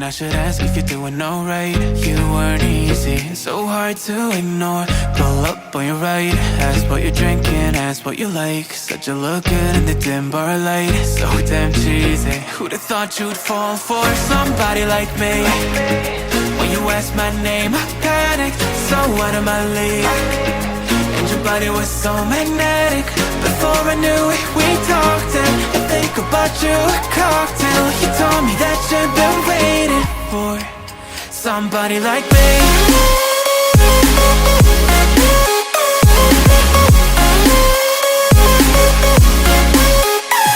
thinking I should ask if you're doing alright. You weren't easy, so hard to ignore. Pull up on your right, ask what you're drinking, ask what you like. Said you look good in the dim bar light, so damn cheesy. Who'd have thought you'd fall for somebody like me? When you asked my name, I panicked, so out of my league. And your body was so magnetic. Before I knew it, we talked, and I think about you a cocktail. You told me that you've been waiting for somebody like me.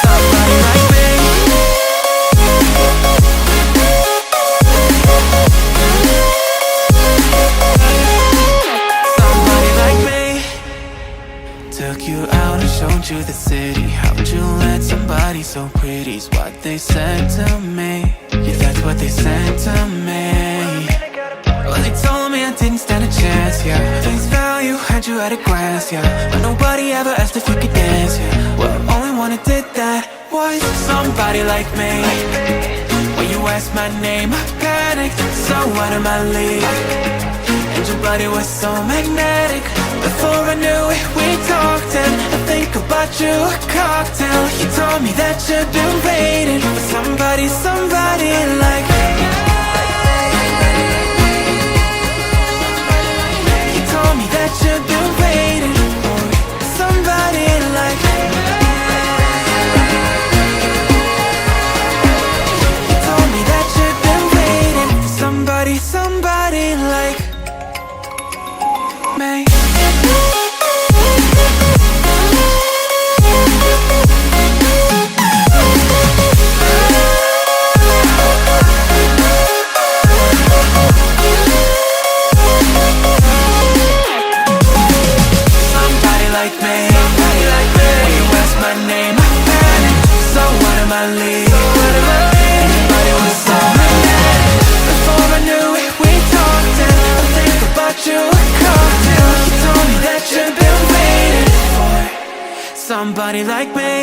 Somebody like me. Somebody like me. Took you out and showed you the city. How'd you let somebody so pretty's what they said to me? Yeah, that's what they said to me. Well, they told me I didn't stand a chance, yeah. Face value, had you at a glance, yeah. But nobody ever asked if you could dance, yeah. Well, only one who did that was somebody like me. When you asked my name, I panicked, so out of my league. And your body was so magnetic. Before I knew it, we talked, and I think about you a cocktail. You told me that you've been waiting for somebody, somebody like me. You told me that you've been waiting for somebody like me. You told me that you've been waiting for somebody, somebody like me. Somebody like me.